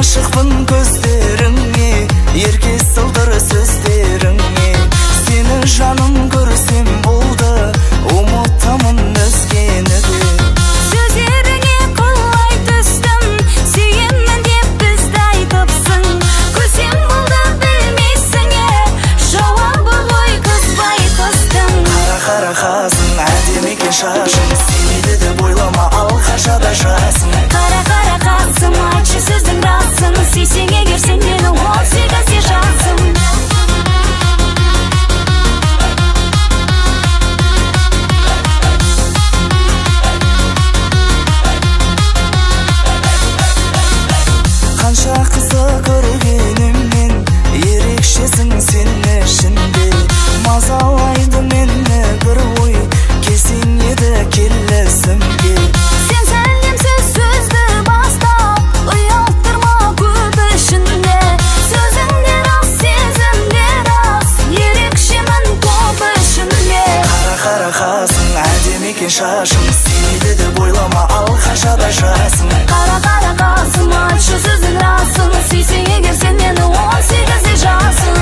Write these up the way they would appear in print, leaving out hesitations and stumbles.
ғашықпын көздеріңе, ерке сылдыр сөздеріңе. Сені жаным көрсем болды, ұмытамын өзгені де. Сөздеріңе құлай түстім, сүйемін деп бізді айтыпсың. Көсем болды білмейсің жауабы ғой күзбай қыстың. Қара қасың, әдемі екен шашың, сүймейді деп ойлама, ал қашада жасың. Қара қасым, айтшы сөздің расын, сүйсең егер сен мені 18 жасым. Қанша қызы көргеніммен, ерекшесің сен ішінде. Мазалайды мені бір ой, келсең еді келісімге. Сен сәлемсіз сөзді бастап, ұялттырма көп ішінде. Сөзің де рас, сезім де рас, ерекшемін топ ішінде. Қара қасың, әдемі екен шашың, сүймейді деп ойлама, ал қашада жасың. Қара қасым, айтшы сөздің расын, сүйсең егер сен мені 18 жасым.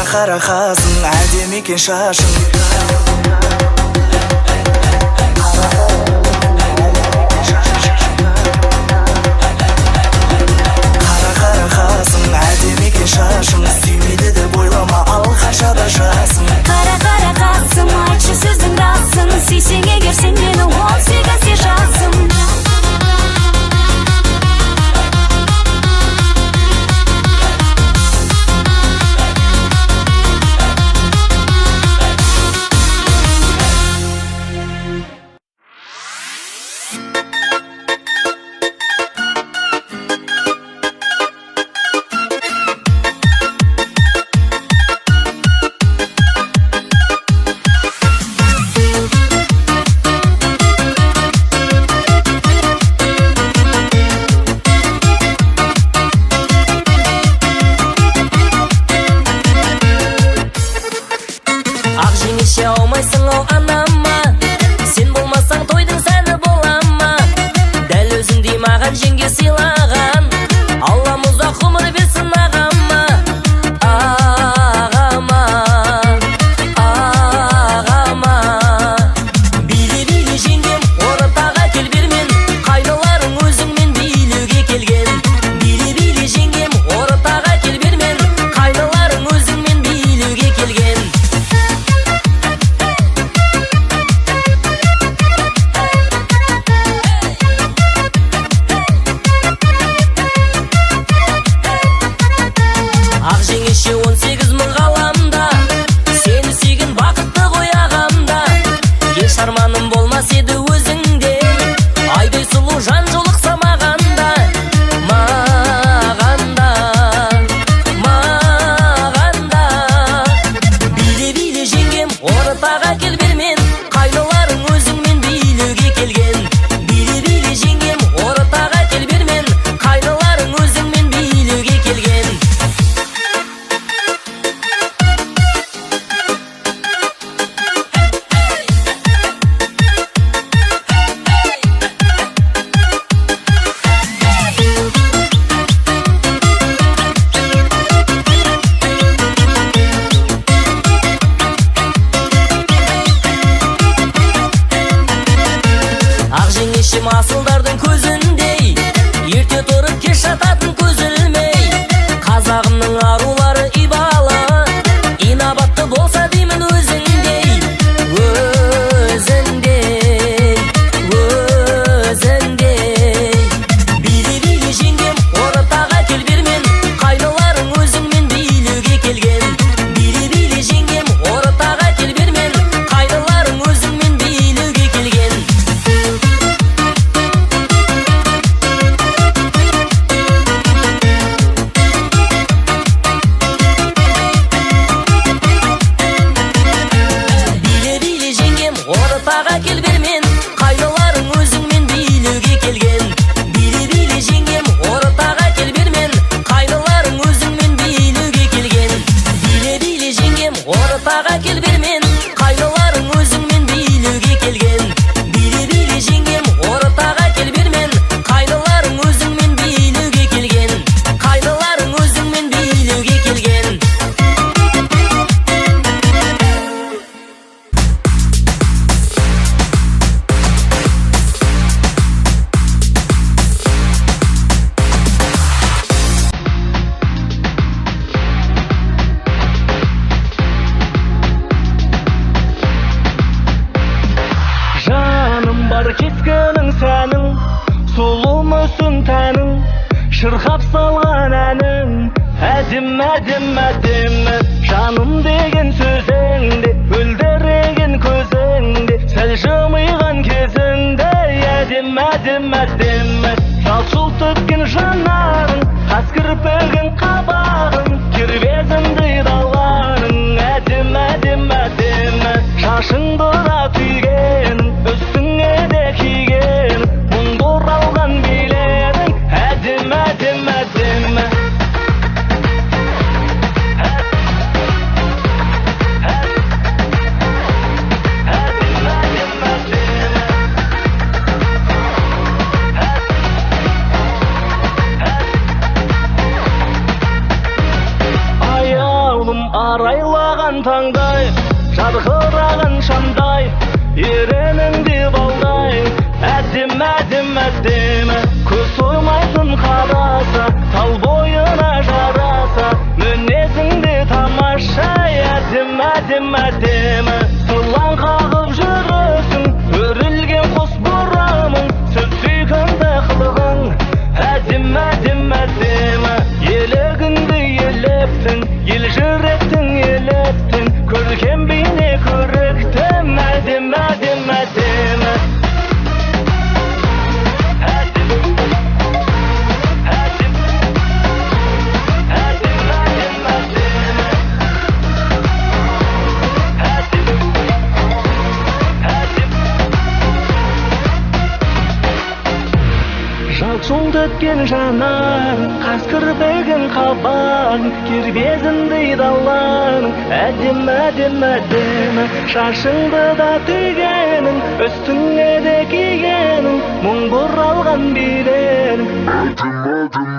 Қара қасың, әдемі екен шашың. Қара қасың, әдемі екен шашың, сүймейді деп ойлама, ал қашада жасың. Қара қасым, айтшы сөздің расын, сүйсең егер сен мені 18 жасым. Ақ жеңеше алмайсың ау анама, сен болмасаң тойдың сәні болама. Дәл өзіңдей маған жеңге сыйлаған, Аллам ұзақ ғұмыр берсін ағама. Ағама, ағама. Биле жеңгем, ортаға кел бермен, қайныларың өзіңмен билеуге келген. Биле жеңгем, ортаға кел бермен, қайныларың өзіңмен билеуге келген. салған әнің әдім, әдім, әдім. Жаным деген сөзіңде, өлдіреген көзіңде, сәл жымиған кезіңде әдім, әдім, әдім. Жалт-жұлт төккен жанарың, қас кірпігің қабағың, кербезімдей далғаның әдім, әдім, әдім. Шашыңды да түйгенің, үстіңе де кигенің, мұңды оралған билерің әдім, әдім, әдім. Арайлаған таңдай, жарқыраған шамдай, ереніңде балдай әдім, әдім, әдім. Көз тоймайтын қараса, тал бойына жараса, мінезіңде тамаша әдім, әдім, әдім. Сылаң қағып жүрісің, өрілген қос бұрамың, сөз сүйкімді қылығың әдім, әдім, әдім. Елігіңді елептің, ел жүректің елеттің, көркем бейне көріктім әдім, әдім, әдім. Әдім, әдім, әдім, әдім, әдім. Әдім, әдім. Жалт-жұлт өткен жанарың, қас кірпігің қабағың, кербезімдей даланың әдім, әдім, әдім. Шашыңды да түйгенің, үстіңе де кигенің, мұң бұралған билерің әдім, әдім,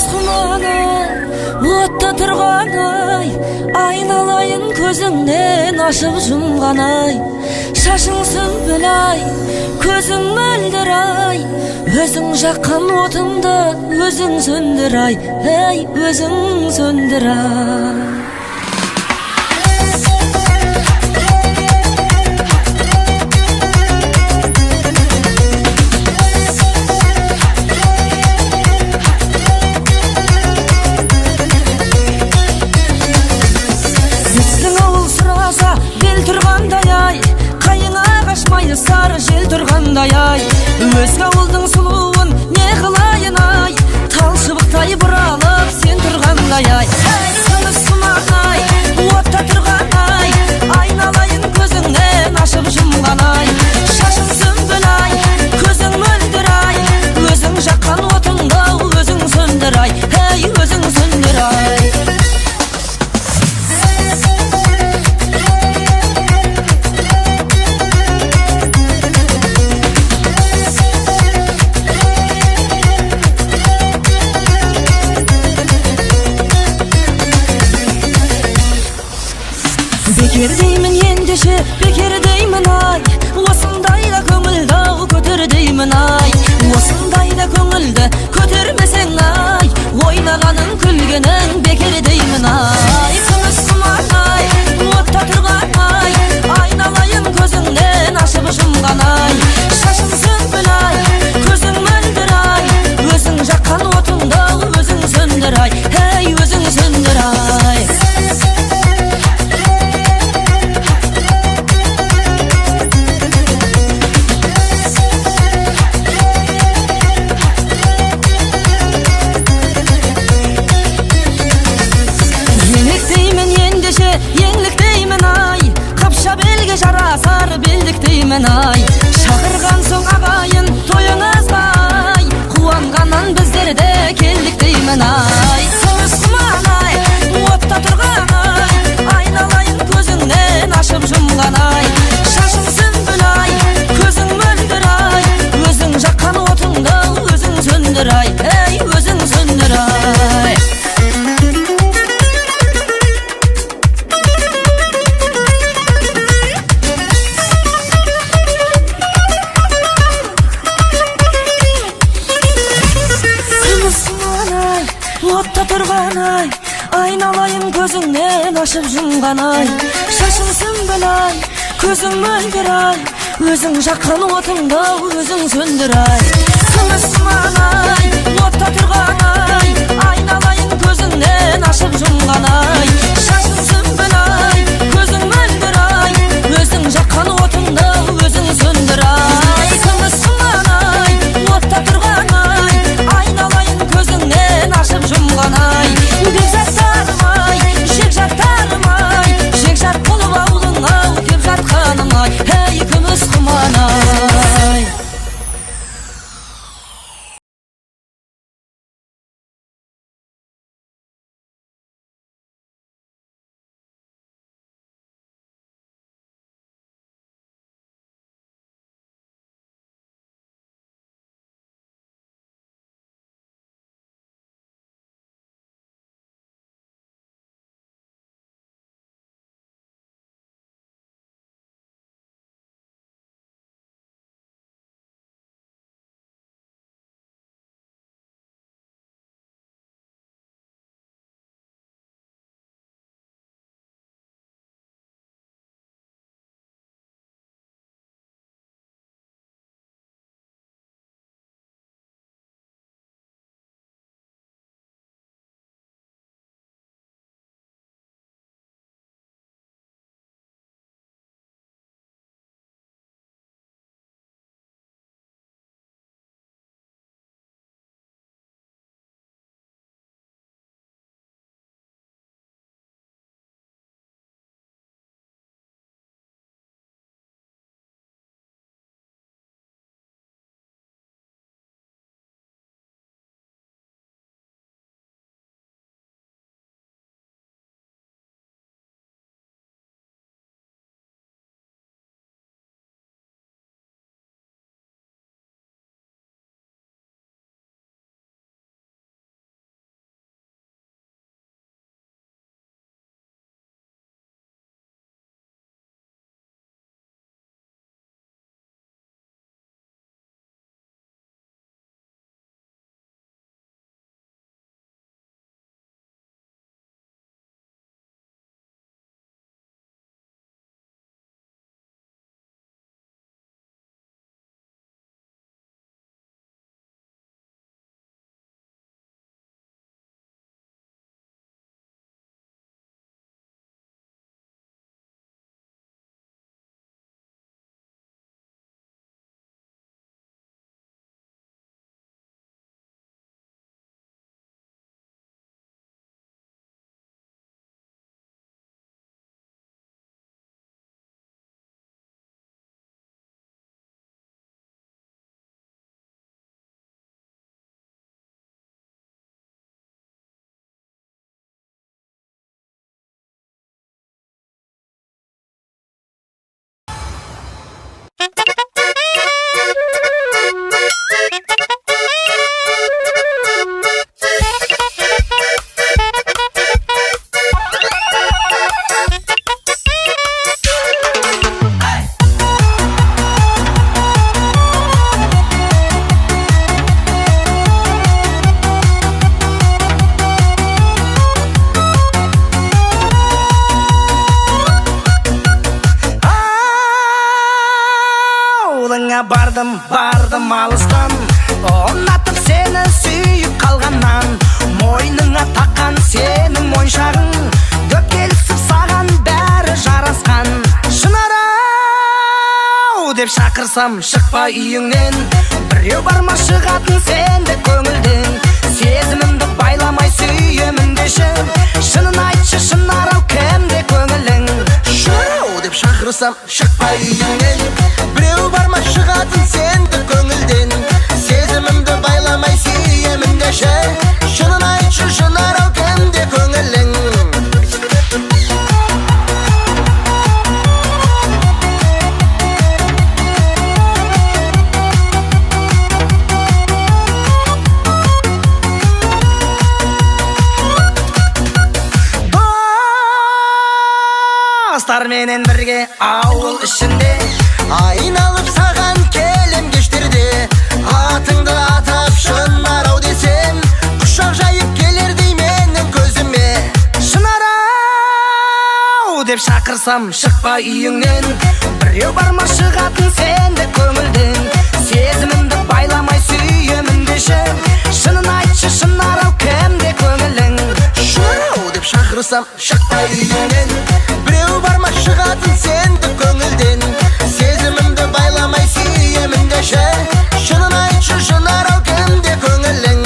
құманы отта тұрған ай, айналайын көзіңнен ашып жұмған ай. Шашың сүмбіл ай, көзің мөлдір ай, өзің жаққан отыңды өзің сөндір ай, ей, өзің сөндір ай. Бел тұрғандай ай, қайыңа қашмай сары жел тұрғандай ай. Өзге ауылдың сұлуын не қылайын ай, тал шыбықтай бұралып сен тұрғандай ай. Сынып сымақ ай, отта тұрған ай, айналайын көзіңнен ашып жұмған ай. Шашың сүмбіл ай, көзің мөлдір ай, өзің жаққан отыңды өзің сөндір ай, ей, өзің сөндір ай. Бекер деймін ендеше, бекер деймін ай, осындайда көңілді көтер деймін ай. Осындайда көңілді көтермесең ай, ойнағаның күлгенің бекер деймін ай. Күміс құман ай, отта тұрған ай, айналайын көзіңнен ашып жұмған ай. Шашың сүмбіл ай, көзің мөлдір ай, өзің жаққан отыңды өзің сөндір ай, ей, өзің сөндір ай. Еңлік деймін ай, қапша белге жарасар белдік деймін ай. Шақырған соң ағайын тойыңызға ай, қуанғаннан біздер де келдік деймін ай. Күміс құман ай, отта тұрған ай, айналайын көзіңнен ашып жұмған ай. Шашың сүмбіл ай, көзің мөлдір ай, өзің жаққан отыңды өзің сөндір ай, ей, өзің сөндір ай. Отта тұрған ай, айналайын көзіңнен ашып жұмған ай. Шашың сүмбіл ай, көзің мөлдір ай, өзің жаққан отыңды өзің сөндір ай. Күміс құман ай, отта тұрған ай, айналайын көзіңнен ашып жұмған ай. Шашың сүмбіл ай, көзің мөлдір ай, өзің жаққан отыңды өзің сөндір ай. Күміс құман ай, отта тұрған ай, айналайын көзіңнен ашып жұмған ай. Бекзаттарым ай, жекжаттарым ай, жекжат болып ауылыңа кеп жатқаным ай, ей, күміс құман ай. Ауылыңа бардым алыстан, ұнатып сені сүйіп қалғаннан. Мойныңа таққан сенің моншағың, дөпкелісіп саған бәрі жарасқан. Шынарау деп шақырсам шықпа үйіңнен, біреу барма шығатын сенде көңілден. Сезімімді байламай сүйемін деші, шынын айтшы Шынарау кімде көңілің. Шынарау деп шақырсам шықпа үйіңнен, біреу барма шығатын сенде көңілден. Сезімімді байламай сүйемін деші, шынын айтшы Шынарау кімде көңілің. Достарменен бірге ауыл ішінде Айналып саған келем кештерде, атыңды атап Шынарау десем, құшақ жайып келердей менің көзіме. Шынарау деп шақырсам шықпа үйіңнен, біреу барма шығатын сенде көңілден. Сезімімді байламай сүйемін деші, шынын айтшы Шынарау кімде көңілің. Шынарау деп шақырсам шықпа үйіңнен, біреу барма шығатын сенде көңілден. Сезімімді байламай сүйемін деші, шынын айтшы Шынарау кімде көңілің.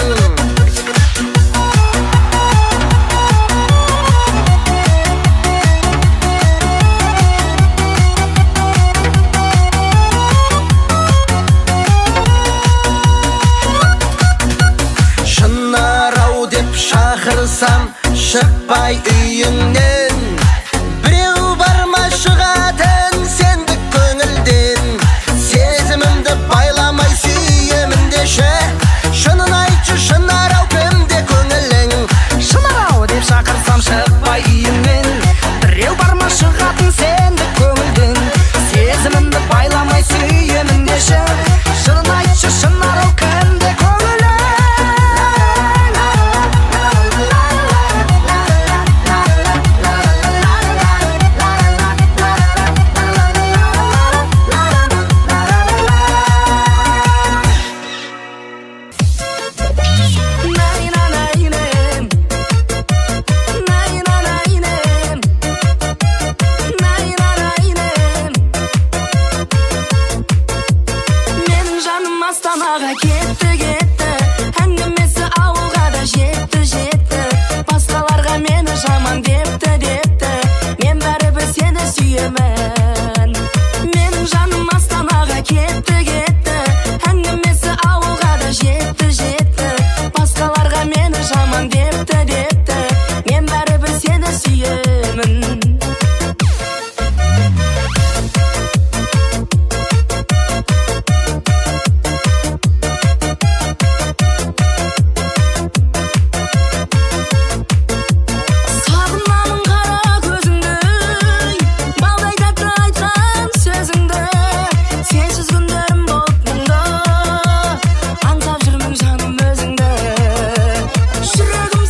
Шынарау деп шақырсам шықпай үйіңнен, біреу барма шығатын сенді көңілден. Сезімімді байламай сүйемін деші, шынын айтшы Шынарау кімде көңілің. Шынарау деп шақырсам шықпа үйіңнен, біреу барма шығатын сенде көңілден. Сезімімді байламай сүйемін деші, шынын айтшы Шынарау кімде көңілің. Менің жаным Астанаға кетті, әңгімесі ауылға да жетті. Басқаларға мені жаман депті, мен бәрібір сені сүйемін. Менің жаным Астанаға кетті, әңгімесі ауылға да жетті. Басқаларға мені жаман депті, мен бәрібір сені сүйемін. Сағынамын қара көзіңді, балдай тәтті айтқан сөзіңді. Сенсіз күндерім болып мұңды, аңсап жүрмін жаным өзіңді. Жүрегім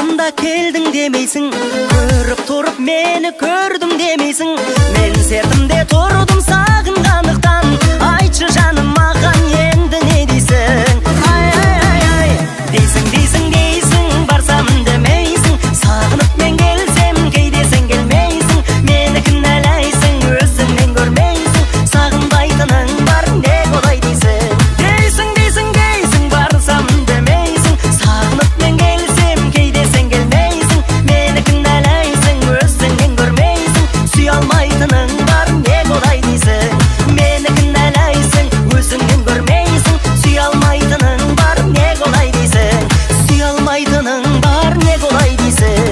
барсам да келдің демейсің, көріп тұрып мені көрдім демейсің. Мен сертімде тұрдым сағынғандықтан, айтшы жаным маған енді не дейсің? Ай, ай, ай, ай, дейсің, дейсің, дейсің, барсам демейсің. Сағынып мен келсем, кейде сен келмейсің. Мені кінәлайсың, өзіңнен көрмейсің. Сағынбайтының бар, не болай дейсің? Дейсің, дейсің, дейсің, барсам демейсің. Сағынып мен келсем, кейде сен келмейсің. Мені кінәлайсың, өзіңнен көрмейсің. Сүй алмайтының бар, не болай дейсің? Мені кінәлайсың, өзіңнен көрмейсің. Сүй алмайтының бар, не болай дейсің? Сүй алмайтының бар, не болай дейсің?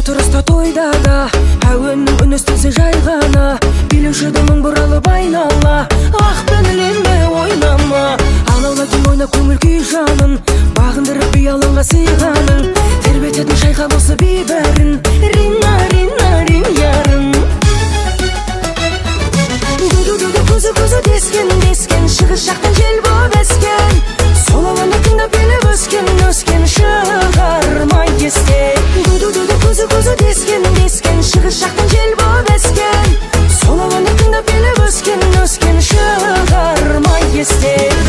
Отырыста тойдада әуеннің үн естілсе жай ғана, билеуші дымың бұралып айнала, ақ пенленме ойнама. Алаулайтын ойна көңіл күй жанын, бағындырып би алаңға сыйғаның, тербететін шайқап осы би бәрін, рина, рина, рин ярын. Ду-ду-ду-ду, көзі дескен, дескен, шығыс жақтан жел боп ескен, сол ауаны тыңдап билеп өскен, өскен, шығармай естен. Ду-ду-ду-ду, көзі дескен, дескен, шығыс жақтан жел боп ескен, сол ауаны тыңдап билеп өскен, өскен, шығармай естен.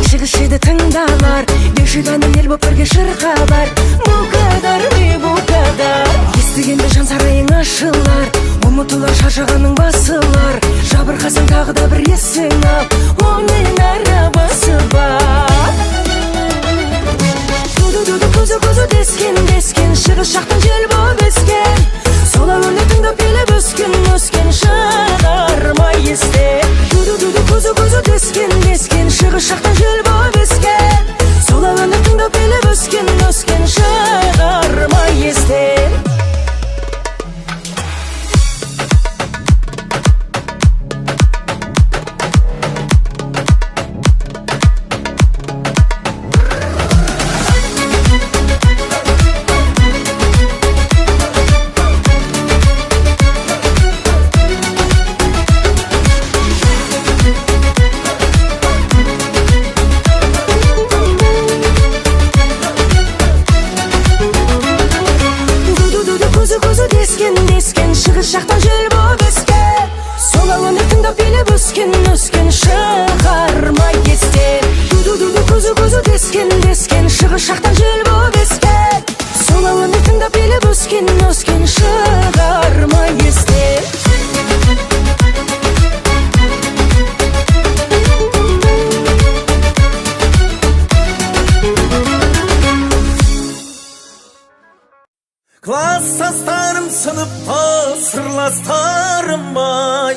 Шығысшеді тыңдалар, ешіғаным ел боп бірге шырқалар. Бұл қадар, бұл қадар, естігенде жан сарайың ашылар, ұмытылар шаршағаның басылар. Жабырқасаң тағы да бір есің ал, оның арабасы бар. Ду-ду-ду-ду, көзі дескен, дескен, шығыс жақтан жел боп ескен, сол әуенді тыңдап билеп өскен, өскен, шығармай естен. Ду-ду-ду-ду, көзі дескен, дескен, шығыс жақтан жел боп ескен, сол әуенді тыңдап билеп өскен, өскен, шығармай естен. Шығыс жақтан жел боп ескен, сол әуенді тыңдап билеп өскен, өскен, шығармай естен. Ду-ду-ду-ду, көзі дескен, дескен, шығыс жақтан жел боп ескен, сол әуенді тыңдап билеп өскен, өскен, шығармай естен. Класстастарым сыныпта сырластарым ай.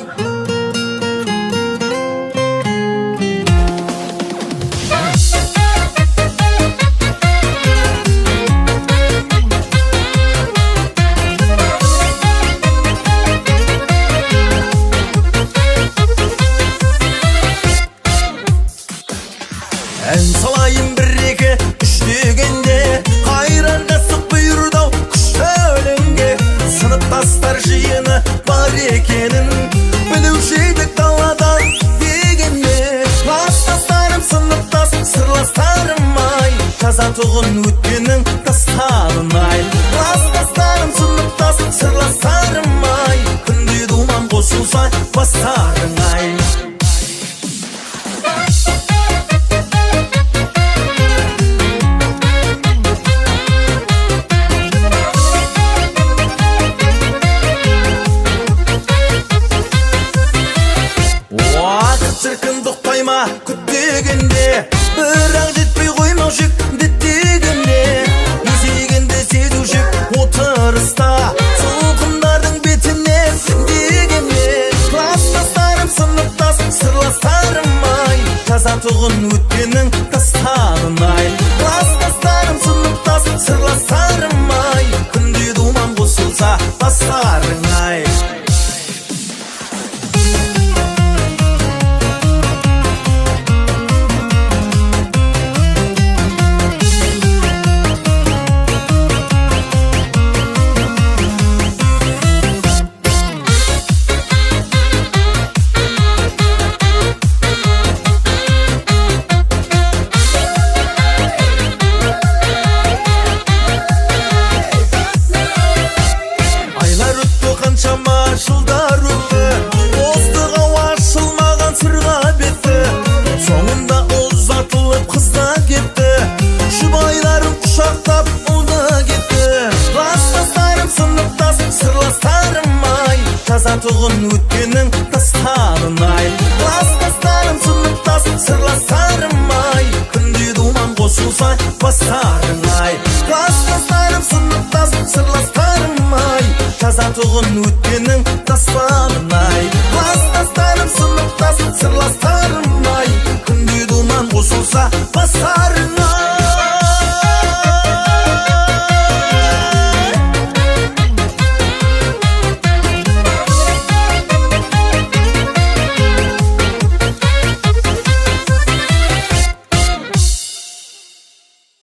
Ән салайын бір-екі үштегенде, қайрандасып бұйырдау күшті өлеңге. Сыныптастар жиыны бар екенін білуші едік даладан дегенде. Класстастарым сыныптас сырластарым ай, таза тұғын өткенің тастарын ай. Класстастарым сыныптас сырластарым ай. сырластарым-ай, жазатұғын өткенің тастарын-ай. Класстастарым, сыныптас сырластарым-ай, күнде думан қосылса бастарың-ай. Қаншама жылдар өтті, оздығы ашылмаған сырға бетті. Соңында ұзатылып қызда кетті, жұбайларым құшақтап ұлда кетті. Класстастарым, сыныптас сырластарым-ай, жазатұғын өткенің тастарын-ай. Класстастарым, сыныптас сырластарым-ай, күнде думан қосылса бастарың-ай. Класстастарым, сыныптас сырластарым-ай, жазатұғын өткенің тастарын-ай. Класстастарым, сыныптас сырластарым-ай, күнде думан қосылса бастарың-ай.